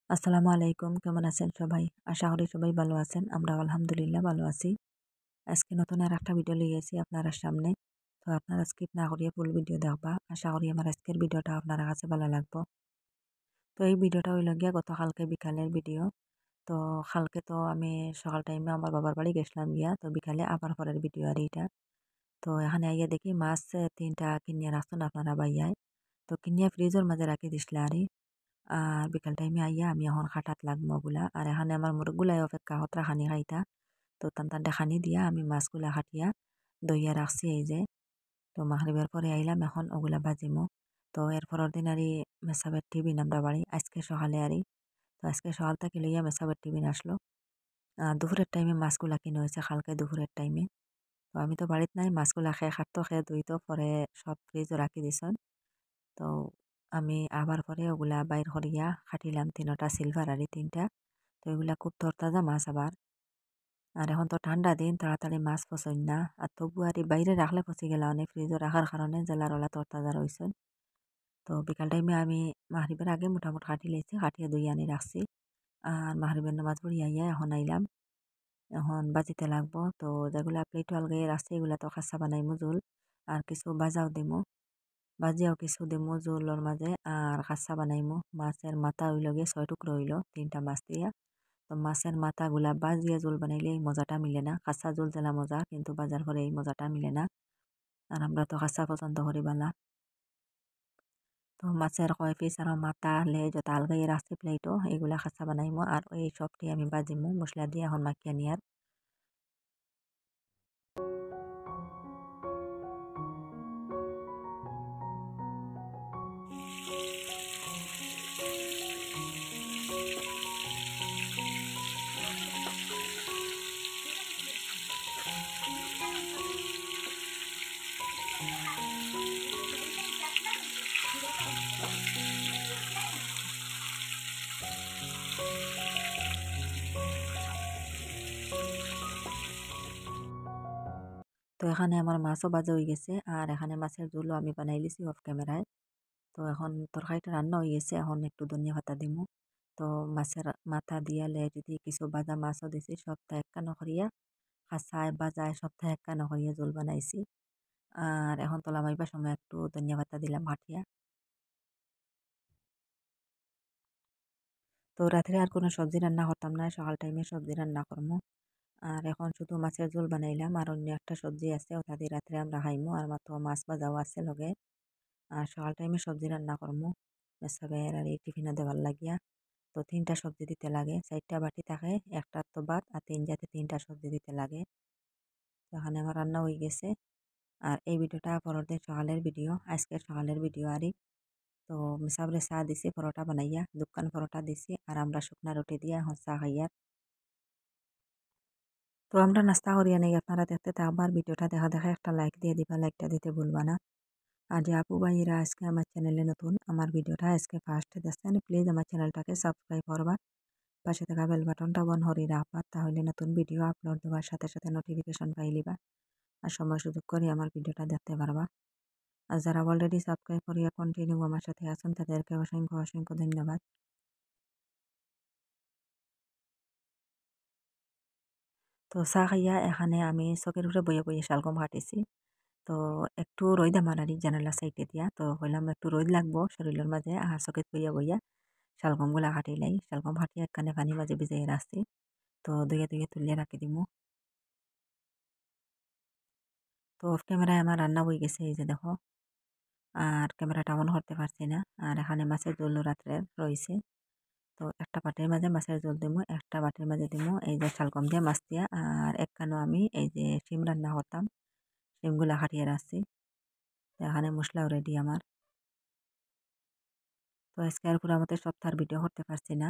আসসালামু আলাইকুম। কেমন আছেন সবাই? আশা করি সবাই ভালো আছেন। আমরাও আলহামদুলিল্লাহ ভালো আছি। আজকে নতুন আরেকটা ভিডিও লইয়া আইছি আপনারা সামনে। তো আপনারা স্কিপ না করিয়া ফুল ভিডিও দেখবা। আশা করি আমার আজকের ভিডিওটা আপনার কাছে ভালো লাগবো। তো এই ভিডিওটা হইল গিয়া গতকালকে বিকালের ভিডিও। তো কালকে তো আমি সকাল টাইমে আমার বাবার বাড়ি গেছিলাম গিয়া। তো বিকালে আবার পরের ভিডিও আর এইটা। তো এখানে আইয়া দেখি মাছ ৩টা কিনিয়া রাখছেন আপনারা বাইয়ায়। তো কিনিয়া ফ্রিজের মাঝে রাখি দিছিল আরই। আর বিকাল টাইমে আইয়া আমি এখন খাটাত লাগবো ওগুলা। আর এখানে আমার মুরগগুলাই অপেক্ষা হতরা খানি খাইতা। তো তান্তানটা খানি দিয়া আমি মাছগুলা কাটিয়া দইয়া রাখছি এই যে। তো মাগরিবের পরে আইলাম এখন ওগুলা বাজিমু। তো এর পরের দিন আরই মেসাবের টিফিন আমরা বাড়ি আজকে সকালে আরই। তো আজকে সকাল থেকে লইয়া মেসাবের টিফিন আসলো। দুপুরের টাইমে মাছগুলা কিনা হয়েছে কালকে দুপুরের টাইমে। তো আমি তো বাড়িত নাই মাছগুলা খেয়ে খাটতো খেয়ে ধুইতো পরে সব ফ্রিজে রাখি দিছন। তো আমি আবার পরে ওগুলা বাইর করিয়া খাটিলাম ৩টা সিলভার আরই ৩টা। তো এগুলা খুব তরতাজা মাছ আবার। আর এখন তো ঠান্ডা দিন তাড়াতাড়ি মাছ পচন না। আর তবু আর বাইরে রাখলে পচি গেলা অনেক ফ্রিজে রাখার কারণে জেলারওয়ালা তরতাজা রয়েছেন। তো বিকাল টাইমে আমি মাগরিবের আগে মোটামুটি কাটি লাইছি কাটিয়ে দুই আনি রাখছি। আর মাগরিবের নামাজ পড়ি আইয়া এখন আইলাম। এখন বাজিতে লাগবো। তো যেগুলা প্লেটও আলগাইয়ে রাখছি এগুলা তো খাসা বানাইমু জোল। আর কিছু বাজাও দিমু। ভাজিয়াও কিছু দিমু জোলের মাঝে আর খাসা বানাইমু। মাছের মাথা হইল গিয়ে ৬ টুকরো হইল ৩টা মাছ দিয়া। তো মাছের মাথাগুলা ভাজিয়া জোল বানাইলে এই মজাটা মিলে না। খাসা জোল জেলা মজা কিন্তু বাজার করে এই মজাটা মিলে না। আর আমরা তো খাসা পছন্দ করি বালা। তো মাছের কয় পিস আর মাথা লেজ যত আলগাইয়ে রাখছি প্লেটও এগুলা খাসা বানাইমু আর এই সবটি আমি বাজিমু মশলা দিয়ে এখন মাখিয়া নিয়ার। তো এখানে আমার মাছও ভাজা হয়ে গেছে আর এখানে মাছের ঝোলও আমি বানাই লিছি অফ ক্যামেরায়। তো এখন তরকারিটা রান্না হয়ে গেছে এখন একটু ধনিয়া পাতা দিমু। তো মাছের মাথা দিয়া লেজ দিয়ে কিছু ভাজা মাছও দিছি সবটা একখানো করিয়া খাসায় বাজায় সপ্তাহে একখানো করিয়া ঝোল বানাইছি। আর এখন তোলা মাইবার সময় একটু ধনিয়া পাতা দিলাম হাটিয়া। তো রাত্রে আর কোনো সবজি রান্না করতাম না সকাল টাইমে সবজি রান্না করবো। আর এখন শুধু মাছের ঝোল বানাইলাম আর অন্য একটা সবজি আছে ওটা দিয়ে রাত্রে আমরা খাইমু আর মাত্র মাছ ভাজাও আছে লগে। আর সকাল টাইমে সবজি রান্না করমু মেসাবের আর এই টিফিনে দেওয়ার লাগিয়া। তো ৩টা সবজি দিতে লাগে ৪টা বাটি থাকে একটা তো ভাত আর ৩টা সবজি দিতে লাগে। তো এখানে আমার রান্না হয়ে গেছে। আর এই ভিডিওটা পরের দিন সকালের ভিডিও আজকের সকালের ভিডিও আরই। তো মিসাবরে চা দিছি পরোটা বানাইয়া দোকান পরোটা দিছি আর আমরা শুকনা রুটি দিয়ে এখন চা খাইয়ার। তো আমরা নাস্তা করিয়া নেই আপনারা দেখতে থাকবার ভিডিওটা দেখা দেখা একটা লাইক দিয়ে দিবা লাইকটা দিতে ভুলবা না। আর যে আপু ভাইয়েরা আজকে আমার চ্যানেলে নতুন আমার ভিডিওটা আজকে ফার্স্ট দেখছেন প্লিজ আমার চ্যানেলটাকে সাবস্ক্রাইব করবা। পাশে থাকা বেল বাটনটা অন করে রাখবা তাহলে নতুন ভিডিও আপলোড দেওয়ার সাথে সাথে নোটিফিকেশন পাইলিবা। আর সময় সুযোগ করে আমার ভিডিওটা দেখতে পারবা। আর যারা অলরেডি সাবস্ক্রাইব করিয়া কন্টিনিউ আমার সাথে আছেন তাদেরকে অসংখ্য অসংখ্য ধন্যবাদ। তো চা খাইয়া এখানে আমি চকের উপরে বইয়ে বইয়ে শালগম কাটিছি। তো একটু রোদ আমার আর জানালা সাইডে দিয়া তো কইলাম একটু রোদ লাগবো শরীরের মাঝে আর চকের বইয়া বইয়া শালগমগুলা কাটিলাই শালগম কাটিয়ে একখানে পানি মাঝে ভিজাই রাখছি। তো ধুয়ে ধুয়ে তুলিয়ে রাখি দিমু। তো অফ ক্যামেরায় আমার রান্না হয়ে গেছে এই যে দেখো। আর ক্যামেরাটা অন করতে পারছি না। আর এখানে মাছের ঝোল রাত্রে রয়েছে। তো একটা বাটির মাঝে মাছের ঝোল দিমু একটা বাটির মাঝে দিমু এই যে শালগম দিয়ে মাছ দিয়া আর একখানো আমি এই যে শিম রান্না করতাম শিমগুলা কাটিয়ে রাখছি। তো এখানে মশলাও রেডি আমার। তো আজকে আর পুরা মতো সপ্তাহের ভিডিও করতে পারছি না।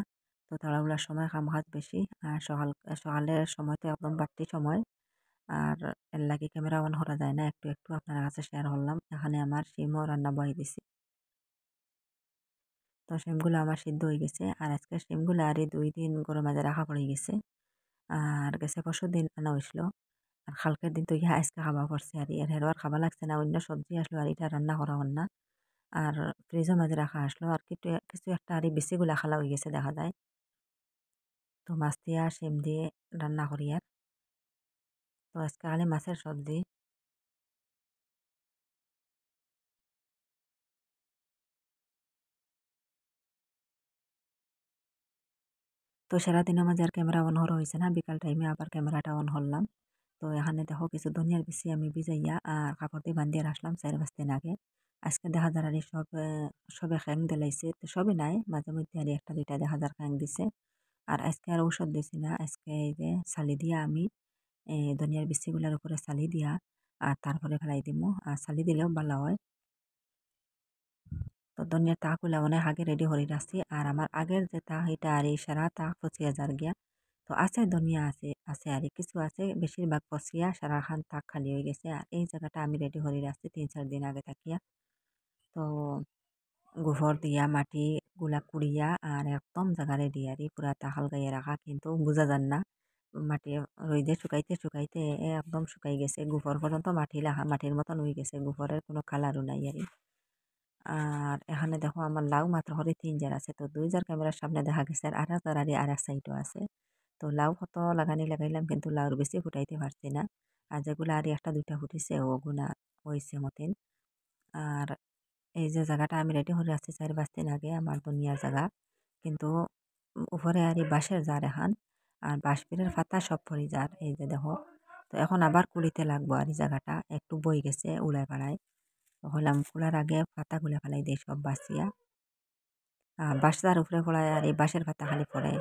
তো তাড়াহুড়ার সময় কাম কাজ বেশি আর সকালের সময় তো একদম বাড়তি সময়। আর এর লাগে ক্যামেরা অন করা যায় না একটু একটু আপনার কাছে শেয়ার করলাম এখানে আমার শিমও রান্না বয়ে দিছি। তো শিমগুলো আমার সিদ্ধ হয়ে গেছে আর আজকে শিমগুলো আর এই 2 দিন গরম মাঝে রাখা পড়ে গেছে। আর গেছে পরশু দিন আনা হয়েছিল। আর কালকের দিন তো ইহা আজকে খাওয়া পড়ছে আর এর হেরো আর খাওয়া লাগছে না অন্য সবজি আসলো আর এটা রান্না করা হল না। আর ফ্রিজের মাঝে রাখা আসলো আর কিছু কিছু একটা আর বেশিগুলা খালা হয়ে গেছে দেখা যায়। তো মাছ দিয়া শিম দিয়ে রান্না করি আর। তো আজকে খালি মাছের সবজি। তো সারাদিনের মাঝে আর ক্যামেরা অন হওয়া হয়েছে না, বিকাল টাইমে আবার ক্যামেরাটা অন করলাম। তো এখানে দেখো কিছু ধনিয়ার বিচি আমি ভিজাইয়া আর কাপড় দিয়ে বান্ধিয়ে রাখলাম 4-5 দিন আগে। আজকে দেখা যার আর সব সবে খ্যাং দিলাইছে, তো সবই নাই, মাঝে মধ্যে আর একটা দুইটা দেখা যার খ্যাং দিছে। আর আজকে আর ঔষধ দিছি না, আজকে এই যে চালি দিয়া আমি ধনিয়ার বিচিগুলার উপরে চালি দিয়া আর তারপরে ফেলাই দিমু, আর চালি দিলেও ভালো হয়। তো ধনিয়ার তাকগুলা অনেক আগে রেডি করে রাখছি, আর আমার আগের যে তাক এটা আর এই সারা তাক পচিয়া যার গিয়া। তো আছে ধনিয়া আছে আছে আর কিছু আছে, বেশিরভাগ পচিয়া সারা খান তাক খালি হয়ে গেছে। আর এই জায়গাটা আমি রেডি করে রাখছি 3-4 দিন আগে থাকিয়া। তো গোবর দিয়া মাটি গুলা কুড়িয়া আর একদম জায়গা রেডি আর পুরা তাকাল গাইয়ে রাখা, কিন্তু বোঝা যান না মাটি রইদে শুকাইতে শুকাইতে একদম শুকাই গেছে, গোবর পর্যন্ত মাটি লাখা মাটির মতন হয়ে গেছে, গোবরের কোনো কালারও নাই আর। আর এখানে দেখো আমার লাউ মাত্র হরে 3 জার আছে, তো 2 জার ক্যামেরার সামনে দেখা গেছে, আর এক জার আর এক সাইডও আছে। তো লাউ কত লাগাইলাম, কিন্তু লাউর বেশি ফুটাইতে পারছি না। আর যেগুলো আর একটা দুইটা ফুটিছে ওগুলা হয়েছে মতেন। আর এই যে জায়গাটা আমি রেডি করে রাখছি 4-5 দিন আগে, আমার দুনিয়ার জায়গা, কিন্তু উপরে আর এই বাঁশের জার এখান, আর বাঁশপিড়ের পাতা সব পরি যার এই যে দেখো। তো এখন আবার কুলিতে লাগবো, আর এই জায়গাটা একটু বই গেছে উড়ায় পাড়ায়। তো হইলাম কুলার আগে পাতাগুলা ফেলাই দিই সব বাঁচিয়া, আর বাসার উপরে পড়ায় আর এই বাঁশের পাতা খালি পড়ে।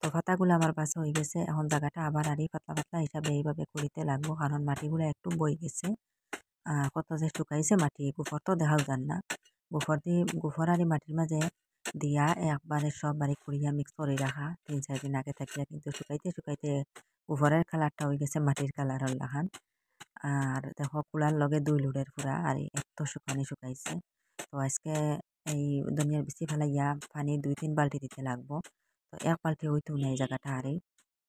তো পাতাগুলো আমার বাছা হয়ে গেছে, এখন জায়গাটা আবার আর এই পাতলা পাতলা হিসাবে এইভাবে করিতে লাগবো, কারণ মাটিগুলো একটু বই গেছে। কত যে শুকাইছে মাটি, গোবর তো দেখাও যান না। গোবর আর এই মাটির মাঝে দিয়া একবারে সব বাড়ি কুড়িয়া মিক্স করে রাখা 3-4 দিন আগে থাকিয়া, কিন্তু শুকাইতে শুকাইতে গোবরের কালারটা হয়ে গেছে মাটির কালার লাগান। আর দেখো কুলার লগে 2 লোডের পুরা আর এত শুকানি শুকাইছে। তো আজকে এই ধনিয়ার বিচি ফেলাইয়া পানি 2-3 বালতি দিতে লাগবো। তো 1 বালতি হইতো না এই জায়গাটা আরে।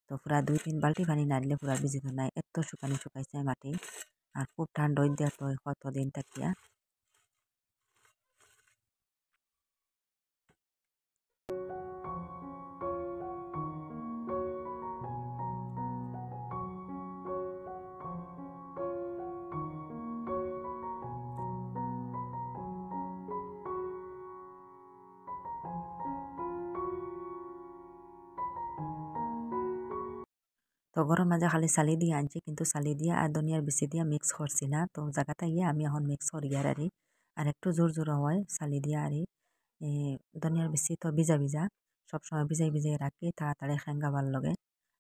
তো পুরা 2-3 বালতি পানি না দিলে পুরা ভিজিত নাই, এত শুকানি শুকাইছে মাটি। আর খুব ঠান্ডা হইতে তো কতদিন থাকিয়া। তো গরম মাঝে খালি চালি দিয়ে আনছি, কিন্তু চালি দিয়া আর ধনিয়ার বিচি দিয়া মিক্স করছি না। তো জায়গাটা ইয়ে আমি এখন মিক্স করি আর একটু জোর জোর হয় চালি দিয়া এ ধনিয়ার বিচি তো ভিজা ভিজা, সবসময় ভিজাই ভিজাই রাখি তাড়াতাড়ি খেঙ্গা ভাল লগে।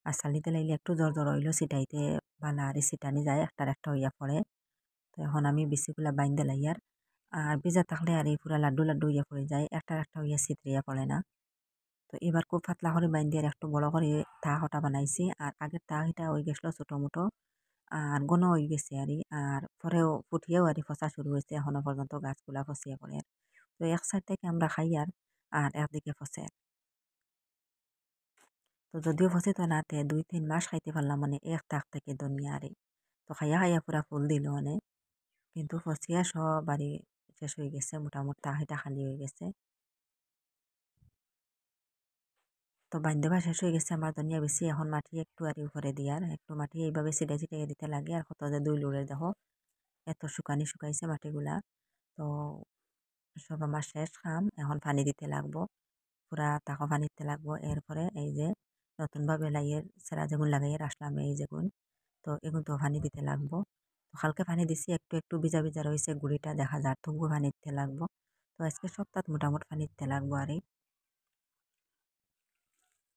আর চালিতে লাইলে একটু জোর জোর হইলেও ছিটাইতে বালা আর ছিটানি যায়, একটার একটা হইয়া পড়ে। তো এখন আমি বিচিগুলা বাইন্দে লাই আর ভিজা থাকলে আর এই পুরা লাড্ডু লাড্ডু হইয়া পড়ে যায়, একটার একটা হইয়া ছিতরিয়া পড়ে না। তো এবার খুব পাতলা করে বাইন্দে আর একটু বড় করে হটা বানাইছি, আর আগের হিটা হয়ে গেছিলো ছোটো মোটো আর ঘন হয়ে গেছে আর পরেও ফুটিয়েও ফসা শুরু হয়েছে, এখনো পর্যন্ত গাছগুলা ফসিয়া পড়ে তো এক সাইড থেকে আমরা খাই আর একদিকে ফসে। তো যদিও ফসে তো না 2-3 মাস খাইতে পারলাম, মানে এক তাক থেকে দুনিয়া তো খাইয়া খাইয়া পুরা ফুল দিল মানে, কিন্তু ফসিয়া সব শেষ হয়ে গেছে, মোটামুটি তাহিটা খালি হয়ে গেছে। তো বাইন দেওয়া শেষ হয়ে গেছে আমার ধনিয়া বেশি, এখন মাটি একটু উপরে দিয়ার একটু মাটি এইভাবে ছিটাই ছিটাই দিতে লাগে। আর কত যে 2 লোডের দেখো এত শুকানি শুকাইছে মাটিগুলা। তো সব আমার শেষ কাম, এখন পানি দিতে লাগবো, পুরা তাকো পানি দিতে লাগবো। এরপরে এই যে নতুনভাবে লাইয়ের সেরা যেগুন লাগাইয়ে আসলাম এই যেগুন, তো এগুন তো পানি দিতে লাগবো। তো হালকা পানি দিছি, একটু একটু ভিজা ভিজা রয়েছে গুড়িটা দেখা যায়, তবু পানি দিতে লাগবো। তো আজকে সপ্তাহ মোটামুটি পানি দিতে লাগবো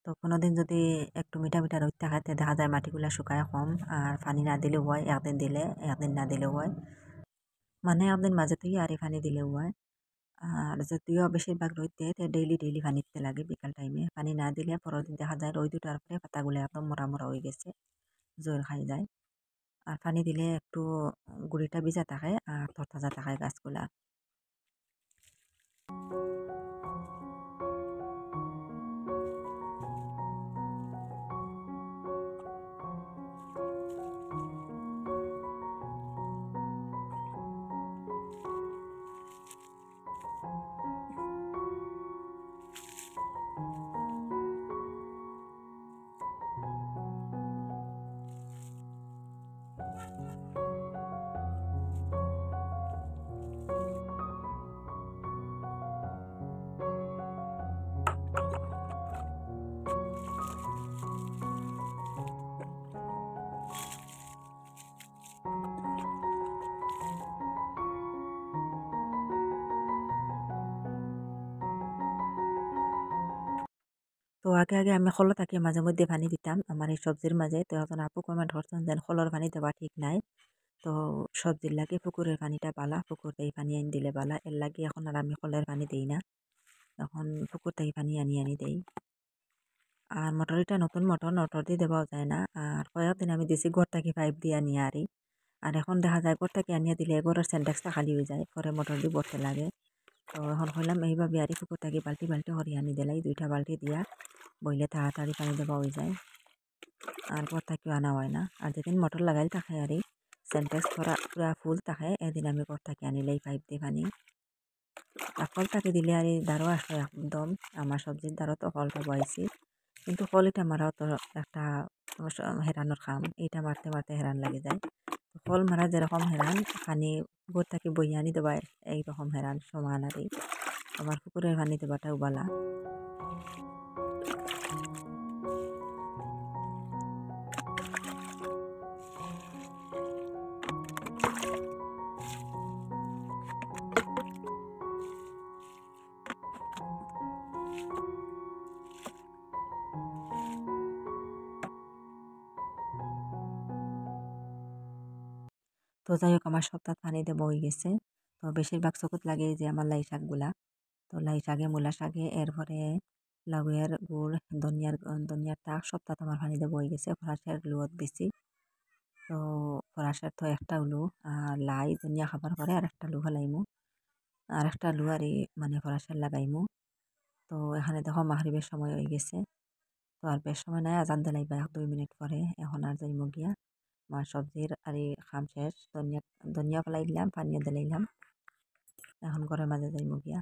তো কোনোদিন যদি একটু মিঠা মিঠা রোদ থাকাতে দেখা যায় মাটিগুলা শুকায় কম, আর পানি না দিলেও হয়, একদিন দিলে একদিন না দিলেও হয়, মানে একদিন মাঝে থেকে পানি দিলেও হয়। আর যদিও বেশিরভাগ রোদ দেয় ডেইলি ডেইলি পানি দিতে লাগে, বিকাল টাইমে পানি না দিলে পরের দিন দেখা যায় রোদ উঠার পরে পাতাগুলো একদম মরা মরা হয়ে গেছে, জোর খাই যায়। আর পানি দিলে একটু গুড়িটা ভিজা থাকে আর তরতাজা থাকে গাছগুলা। তো আগে আমি খোলো থাকি মাঝে মধ্যে পানি দিতাম আমার এই সবজির মাঝে। তো এখন আপু কমেন্ট করছেন যে খোলর পানি দেওয়া ঠিক নাই। তো সবজির লাগে পুকুরের পানিটা বালা, পুকুর থেকে পানি আনি দিলে বালা, এর লাগে এখন আর আমি কলের পানি দিই না, এখন পুকুর থেকে পানি আনি আনি দেই। আর মোটরটা নতুন মোটর দিয়ে দেওয়াও যায় না। আর কয়েকদিন আমি দিছি ঘর থেকে পাইপ দিয়ে আনিয়ে আরি। আর এখন দেখা যায় ঘর থেকে আনিয়ে দিলে ঘরের সেন্টেক্সটা খালি হয়ে যায়, পরে মোটর দিয়ে ভরতে লাগে। তো এখন কইলাম এইভাবে আরি পুকুর থেকে বালতি বালতি করে আনি দিলাই, 2টা বালতি দিয়া বইলে তাড়াতাড়ি পানি দেওয়া হয়ে যায়। আর ঘর থেকেও আনা হয় না। আর যেদিন মোটর লাগাইল থাকে আরি সেন্টেক্স পুরা ফুল থাকে, এদিন আমি ঘর থেকে আনিলেই পাইপ দিয়ে পানি। আর কল থেকে দিলে আর দাঁড়ো আসলো একদম, আমার সবজির দ্বারও তো কলটা বয়েছি, কিন্তু কল এটা মারাও তো একটা হেরানোর খাম, এইটা মারতে মারতে হেরান লাগে যায়। কল মারা যেরকম হেরান পানি গোর থেকে বই আনি দেবা এইরকম হেরান সমান আর আমার পুকুরের পানি দেবাটাও বালা। তো যাই হোক আমার সপ্তাহ পানি দেবো হয়ে গেছে। তো বেশিরভাগ চকুত লাগে যে আমার লাই শাকগুলা। তো লাই শাকে মূলা শাকে এরপরে লাউয়ের গুড় ধনিয়ার তাক সপ্তাহ আমার পানি দেবো হয়ে গেছে। ফরাসের লুয়ত দিছি। তো ফরাসের তো একটা উলু আর লাই ধনিয়া খাবার পরে আর একটা লু ফেলাইমু, আর একটা লু আর মানে ফরাসের লাগাইমু। তো এখানে দেখো মাগরিবের সময় হয়ে গেছে। তো আর বেশ সময় নাই, আজান দিলাইবা 1-2 মিনিট পরে। এখন আর যাইমু গিয়া আমার সবজির আর খাম শেষ, ধনিয়া ফেলাই দিলাম, পানিও দিলাইলাম, এখন ঘরের মাঝে যাইমু গিয়া।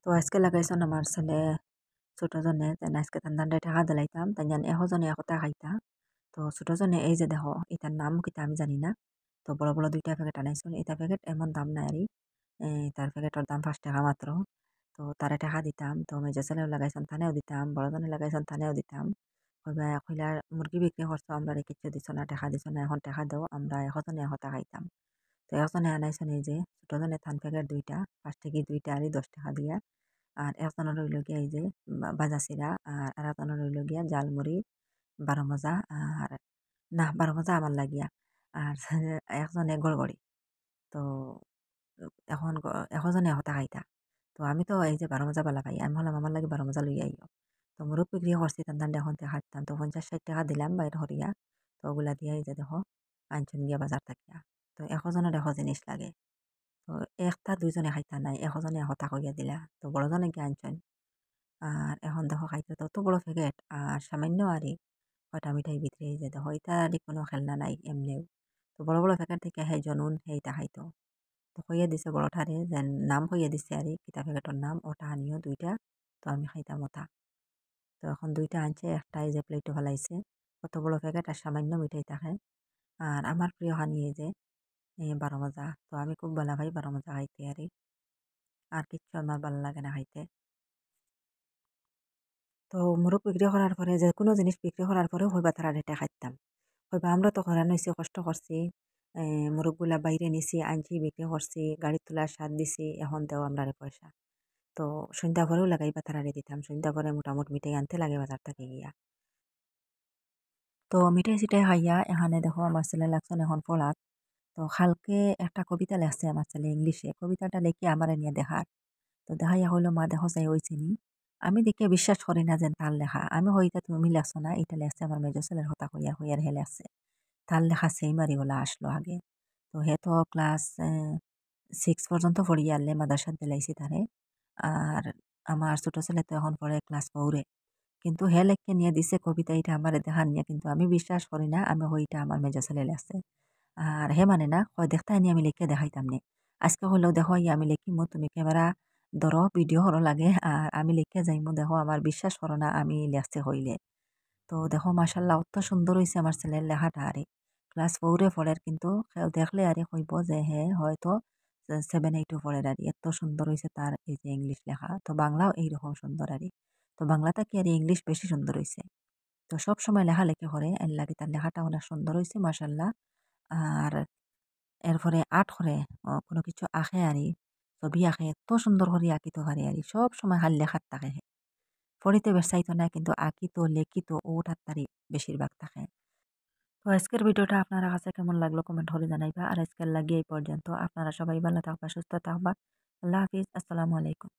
তো আজকে লাগাইছন আমার ছেলে ছোট জনে যেন আজকে তান্দান্ডে টাকা দিলাইতাম, তাই জান এহজনে একতা খাইতা। তো ছোট জনে এই যে দেখো এটার নাম কিতা আমি জানি না। তো বড় বড় 2টা প্যাকেট আনাইছুন, এটা প্যাকেট এমন দাম নাই আরি, তার প্যাকেটের দাম 5 টাকা মাত্র। তো তারে টাকা দিতাম, তো মেজো ছেলেও লাগাইছন তানেও দিতাম, বড় জনে লাগাইছন তানেও দিতাম। কইবা কইলা মুরগি বিক্রি করছো আমরা কিচ্ছু দিছ না, টাকা দিছ না, এখন টাকা দাও, আমরা এহজনে একতা খাইতাম। তো একজনে আনাইছন এই যে ছোট জনে থান প্যাকেট 2টা, 5 টাকি 2টা আরি 10 টাকা দিয়া। আর একজনের রইল গিয়া এই যে ভাজা চিরা, আর একজনের রইল গিয়া জালমুড়ি, 12 মজা, আর না 12 মজা আমার লাগিয়া, আর একজনে গড়গড়ি। তো এখন একজনে হতা খাইতা। তো আমি তো এই যে 12 মজা বালা পাই, আমি হলাম আমার লাগে 12 মজা লই আইও। তো মুরগ বিক্রি করছি তান এখন খাইতাম, তো 50-60 টাকা দিলাম বাইর হরিয়া। তো ওগুলা দিয়ে এই যে দেখো আনছুন গিয়া বাজার থাকিয়া। তো একজনের এশ জিনিস লাগে। তো একটা 2জনে খাইতা নাই, একজনে হতা কইয়া দিলা, তো বড়জনে গিয়া আনছুন। আর এখন দেখো খাইতে তো অত বড় প্যাকেট, আর সামান্য আরই কয়টা মিঠাই ভিতরে এই যে দেখো এটা আর কোনো খেলনা নাই এমনিও। তো বড় বড় প্যাকেট থেকে সেই জনুন সেইটা খাইতো। তো কইয়া দিছে বড়ঠারে যে নাম কইয়া দিছে আর কিতা প্যাকেটের নাম, ওটা আনিও 2টা, তো আমি খাইতাম ওটা। তো এখন 2টা আনছে, একটা এই যে প্লেটও ফেলাইছে, কত বড় প্যাকেট আর সামান্য মিঠাই থাকে। আর আমার প্রিয় হানি এই যে 12 মজা, তো আমি খুব ভালো পাই 12 মজা খাইতে আর কিচ্ছু আমার ভালো লাগে না খাইতে। তো মোরগ বিক্রি করার পরে যে কোনো জিনিস বিক্রি করার পরেও হইবা তারা রেটে খাইতাম। হইবা আমরা তো করানো হয়েছি, কষ্ট করছি, মোরগগুলা বাইরে নিছি, আনছি, বিক্রি করছি, গাড়ির তোলার স্বাদ দিছি, এখন দেও আমরা পয়সা। তো সন্ধ্যা পরেও লাগাইবা তারারে দিতাম, সন্ধ্যা পরে মোটামুটি মিঠাই আনতে লাগে বাজার থেকে গিয়া। তো মিঠাই চিঠাই খাইয়া এখানে দেখো আমার ছেলে লাগছেন এখন পড়াত। তো কালকে একটা কবিতা লেখছে আমার ছেলে ইংলিশে, কবিতাটা লিখে আমারে নিয়ে দেখার। তো দেখাইয়া হইলো মা দেখো চাই হয়েছে নি। আমি দেখে বিশ্বাস করি না যে তার লেখা। আমি হইতা তুমি লেখছো না, এটা লেখছে আমার মেজো ছেলের হতা হইয়ার হইয়ার হে লেখছে। তার লেখা সেই মারিওলা আসলো আগে। তো হে তো ক্লাস 6 পর্যন্ত পড়িয়া আনলে মাদ্রাসাত দিলাইছি তারে। আর আমার ছোট ছেলে তো এখন পড়ে ক্লাস 4 এ। কিন্তু হে লেখকে নিয়ে দিছে কবিতা, এটা আমারে দেখার নিয়ে, কিন্তু আমি বিশ্বাস করি না, আমি হইটা আমার মেজো ছেলে লেখছে। আর হে মানে না, কয় দেখতাই নি আমি লিখে দেখাইতাম নি। আজকে হইলেও দেখো ইয়া আমি লিখিমু, তুমি ক্যামেরা ধরো, ভিডিও করো লাগে, আর আমি লিখে যাইমু, দেখো আমার বিশ্বাস করো না আমি লেখছে হইলে। তো দেখো মাশাল্লাহ অত সুন্দর হইছে আমার ছেলের লেখাটা আরে। ক্লাস 4 এ পড়ের, কিন্তু কেউ দেখলে আরে কইব যে হে হয়তো 7 8 পড়ের আরে, এত সুন্দর হইছে তার এই যে ইংলিশ লেখা। তো বাংলাও এইরকম সুন্দর আরে। তো বাংলাটা কি আর ইংলিশ বেশি সুন্দর হইছে। তো সব সময় লেখালেখি করে, এর লাগে তার লেখাটা অনেক সুন্দর হইছে মাশাল্লাহ। আর এরপরে আর্ট করে, কোনো কিছু আঁকে আরি, ছবি আঁকে, এত সুন্দর করে আঁকিতে পারে আরি, সব সময় হাল লেখার থাকে হে। পড়িতে বেসাইতো না, কিন্তু আঁকিতো লেখিতো ওটার তারি বেশিরভাগ থাকে। তো আজকের ভিডিওটা আপনারা কাছে কেমন লাগলো কমেন্ট করে জানাইবা। আর আজকের লাগিয়ে এই পর্যন্ত। আপনারা সবাই ভালো থাকবা, সুস্থ থাকবা। আল্লাহ হাফিজ, আসসালামু আলাইকুম।